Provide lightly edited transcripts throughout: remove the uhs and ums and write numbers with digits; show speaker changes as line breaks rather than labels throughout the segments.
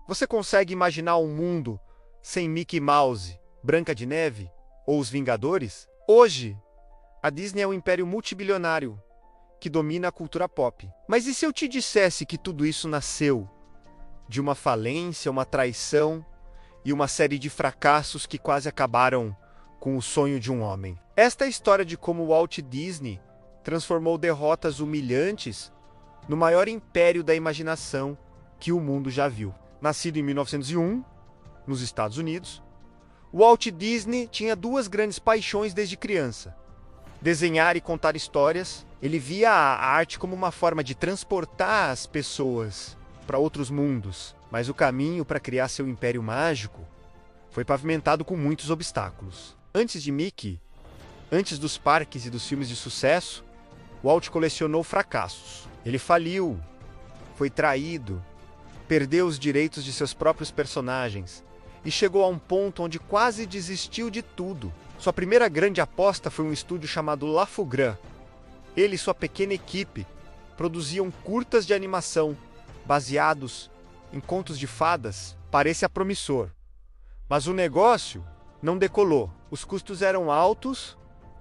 Você consegue imaginar um mundo sem Mickey Mouse, Branca de Neve ou os Vingadores? Hoje, a Disney é um império multibilionário que domina a cultura pop. Mas e se eu te dissesse que tudo isso nasceu de uma falência, uma traição e uma série de fracassos que quase acabaram com o sonho de um homem? Esta é a história de como Walt Disney transformou derrotas humilhantes no maior império da imaginação que o mundo já viu. Nascido em 1901, nos Estados Unidos, Walt Disney tinha duas grandes paixões desde criança: desenhar e contar histórias. Ele via a arte como uma forma de transportar as pessoas para outros mundos, mas o caminho para criar seu império mágico foi pavimentado com muitos obstáculos. Antes de Mickey, antes dos parques e dos filmes de sucesso, Walt colecionou fracassos. Ele faliu, foi traído, perdeu os direitos de seus próprios personagens e chegou a um ponto onde quase desistiu de tudo. Sua primeira grande aposta foi um estúdio chamado Lafogram. Ele e sua pequena equipe produziam curtas de animação baseados em contos de fadas. Parecia promissor, mas o negócio não decolou. Os custos eram altos,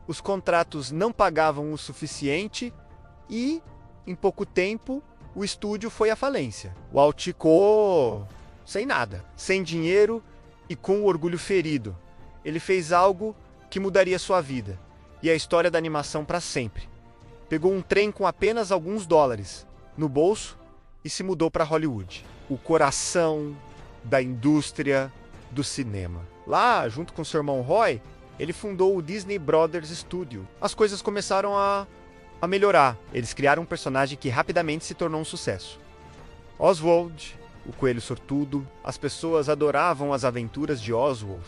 os contratos não pagavam o suficiente e, em pouco tempo, o estúdio foi à falência. Walt ficou sem nada, sem dinheiro e com o orgulho ferido. Ele fez algo que mudaria sua vida e a história da animação para sempre. Pegou um trem com apenas alguns dólares no bolso e se mudou para Hollywood, o coração da indústria do cinema. Lá, junto com seu irmão Roy, ele fundou o Disney Brothers Studio. As coisas começaram a melhorar. Eles criaram um personagem que rapidamente se tornou um sucesso: Oswald, o coelho sortudo. As pessoas adoravam as aventuras de Oswald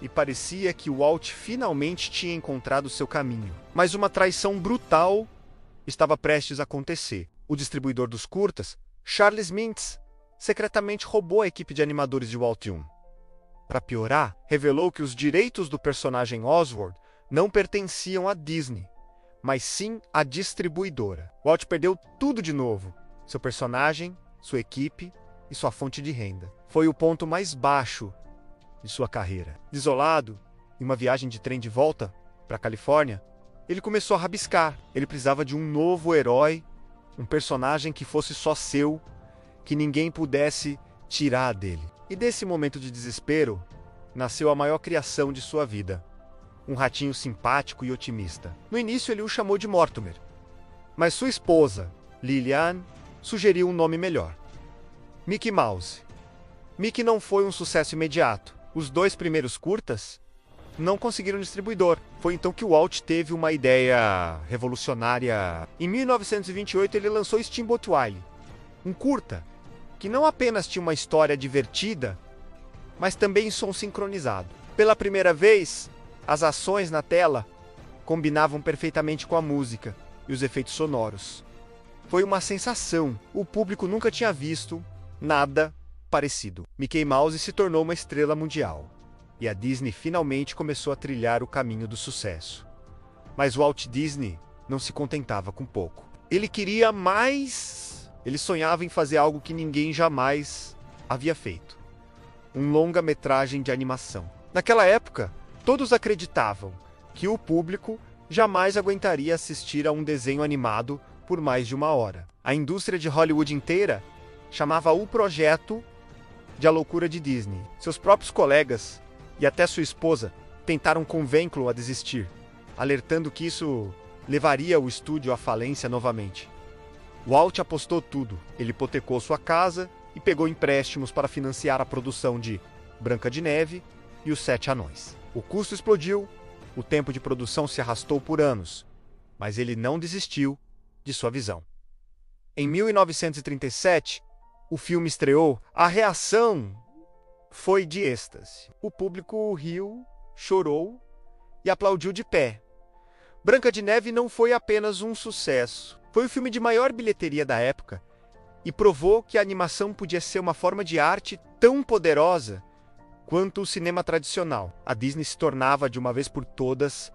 e parecia que Walt finalmente tinha encontrado seu caminho. Mas uma traição brutal estava prestes a acontecer. O distribuidor dos curtas, Charles Mintz, secretamente roubou a equipe de animadores de Walt Disney. Para piorar, revelou que os direitos do personagem Oswald não pertenciam à Disney, mas sim à distribuidora. Walt perdeu tudo de novo: seu personagem, sua equipe e sua fonte de renda. Foi o ponto mais baixo de sua carreira. Desolado, em uma viagem de trem de volta para a Califórnia, ele começou a rabiscar. Ele precisava de um novo herói, um personagem que fosse só seu, que ninguém pudesse tirar dele. E desse momento de desespero, nasceu a maior criação de sua vida: um ratinho simpático e otimista. No início ele o chamou de Mortimer, mas sua esposa, Lillian, sugeriu um nome melhor: Mickey Mouse. Mickey não foi um sucesso imediato. Os dois primeiros curtas não conseguiram distribuidor. Foi então que o Walt teve uma ideia revolucionária. Em 1928 ele lançou Steamboat Willie, um curta que não apenas tinha uma história divertida, mas também som sincronizado. Pela primeira vez, as ações na tela combinavam perfeitamente com a música e os efeitos sonoros. Foi uma sensação. O público nunca tinha visto nada parecido. Mickey Mouse se tornou uma estrela mundial e a Disney finalmente começou a trilhar o caminho do sucesso. Mas Walt Disney não se contentava com pouco. Ele queria mais. Ele sonhava em fazer algo que ninguém jamais havia feito: um longa-metragem de animação. Naquela época, todos acreditavam que o público jamais aguentaria assistir a um desenho animado por mais de uma hora. A indústria de Hollywood inteira chamava o projeto de A Loucura de Disney. Seus próprios colegas e até sua esposa tentaram convencê-lo a desistir, alertando que isso levaria o estúdio à falência novamente. Walt apostou tudo. Ele hipotecou sua casa e pegou empréstimos para financiar a produção de Branca de Neve e os Sete Anões. O custo explodiu, o tempo de produção se arrastou por anos, mas ele não desistiu de sua visão. Em 1937, o filme estreou. A reação foi de êxtase. O público riu, chorou e aplaudiu de pé. Branca de Neve não foi apenas um sucesso. Foi o filme de maior bilheteria da época e provou que a animação podia ser uma forma de arte tão poderosa quanto o cinema tradicional. A Disney se tornava, de uma vez por todas,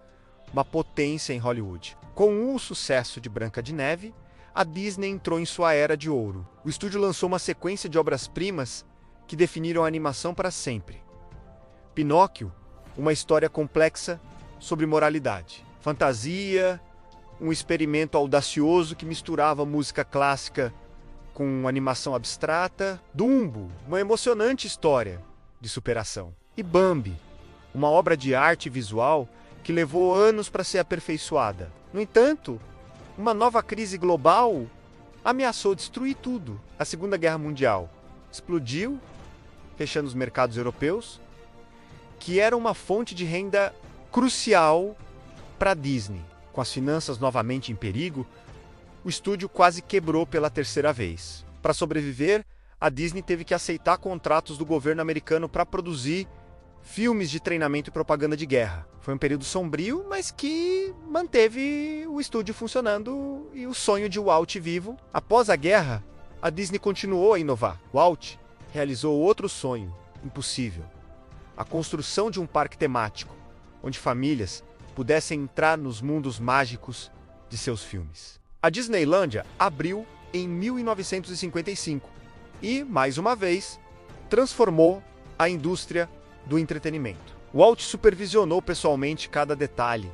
uma potência em Hollywood. Com o sucesso de Branca de Neve, a Disney entrou em sua era de ouro. O estúdio lançou uma sequência de obras-primas que definiram a animação para sempre. Pinóquio, uma história complexa sobre moralidade. Fantasia, um experimento audacioso que misturava música clássica com animação abstrata. Dumbo, uma emocionante história de superação. E Bambi, uma obra de arte visual que levou anos para ser aperfeiçoada. No entanto, uma nova crise global ameaçou destruir tudo. A Segunda Guerra Mundial explodiu, fechando os mercados europeus, que era uma fonte de renda crucial para a Disney. Com as finanças novamente em perigo, o estúdio quase quebrou pela terceira vez. Para sobreviver, a Disney teve que aceitar contratos do governo americano para produzir filmes de treinamento e propaganda de guerra. Foi um período sombrio, mas que manteve o estúdio funcionando e o sonho de Walt vivo. Após a guerra, a Disney continuou a inovar. Walt realizou outro sonho impossível: a construção de um parque temático, onde famílias pudessem entrar nos mundos mágicos de seus filmes. A Disneylândia abriu em 1955 e, mais uma vez, transformou a indústria do entretenimento. Walt supervisionou pessoalmente cada detalhe,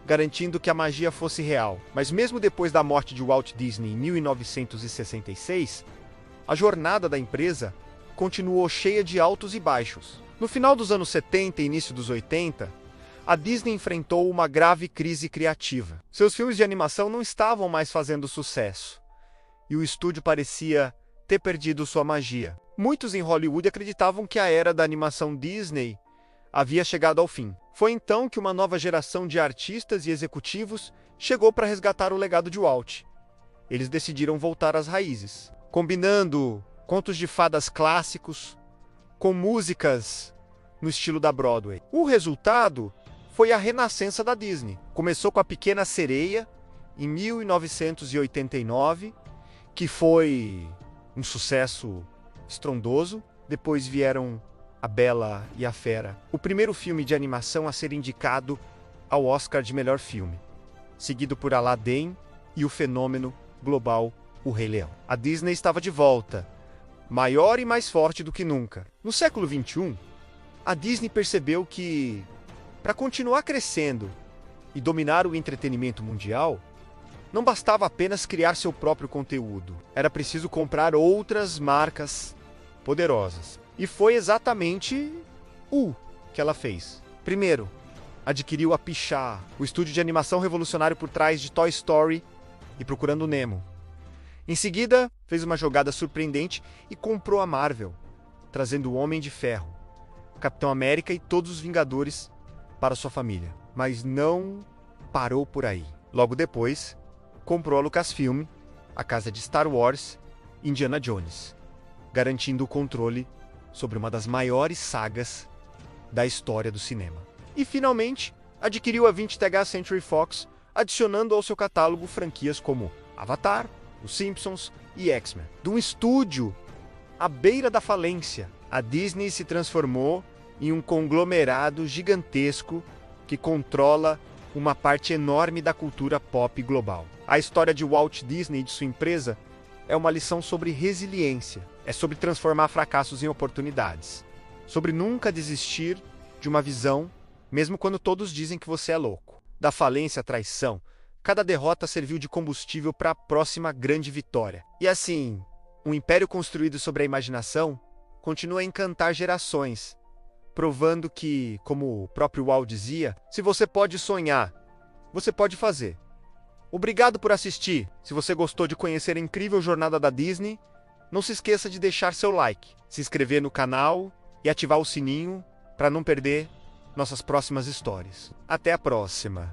garantindo que a magia fosse real. Mas mesmo depois da morte de Walt Disney em 1966, a jornada da empresa continuou cheia de altos e baixos. No final dos anos 70 e início dos 80, a Disney enfrentou uma grave crise criativa. Seus filmes de animação não estavam mais fazendo sucesso, e o estúdio parecia ter perdido sua magia. Muitos em Hollywood acreditavam que a era da animação Disney havia chegado ao fim. Foi então que uma nova geração de artistas e executivos chegou para resgatar o legado de Walt. Eles decidiram voltar às raízes, combinando contos de fadas clássicos com músicas no estilo da Broadway. O resultado foi a renascença da Disney. Começou com A Pequena Sereia, em 1989, que foi um sucesso estrondoso. Depois vieram A Bela e a Fera, o primeiro filme de animação a ser indicado ao Oscar de melhor filme, seguido por Aladdin e o fenômeno global O Rei Leão. A Disney estava de volta, maior e mais forte do que nunca. No século XXI, a Disney percebeu que, para continuar crescendo e dominar o entretenimento mundial, não bastava apenas criar seu próprio conteúdo. Era preciso comprar outras marcas poderosas. E foi exatamente o que ela fez. Primeiro, adquiriu a Pixar, o estúdio de animação revolucionário por trás de Toy Story e Procurando Nemo. Em seguida, fez uma jogada surpreendente e comprou a Marvel, trazendo o Homem de Ferro, Capitão América e todos os Vingadores para sua família. Mas não parou por aí. Logo depois, comprou a Lucasfilm, a casa de Star Wars e Indiana Jones, garantindo o controle sobre uma das maiores sagas da história do cinema. E, finalmente, adquiriu a 20th Century Fox, adicionando ao seu catálogo franquias como Avatar, Os Simpsons e X-Men. De um estúdio à beira da falência, a Disney se transformou em um conglomerado gigantesco que controla uma parte enorme da cultura pop global. A história de Walt Disney e de sua empresa é uma lição sobre resiliência. É sobre transformar fracassos em oportunidades. Sobre nunca desistir de uma visão, mesmo quando todos dizem que você é louco. Da falência à traição, cada derrota serviu de combustível para a próxima grande vitória. E assim, um império construído sobre a imaginação continua a encantar gerações, provando que, como o próprio Walt dizia, se você pode sonhar, você pode fazer. Obrigado por assistir. Se você gostou de conhecer a incrível jornada da Disney, não se esqueça de deixar seu like, se inscrever no canal e ativar o sininho para não perder nossas próximas histórias. Até a próxima!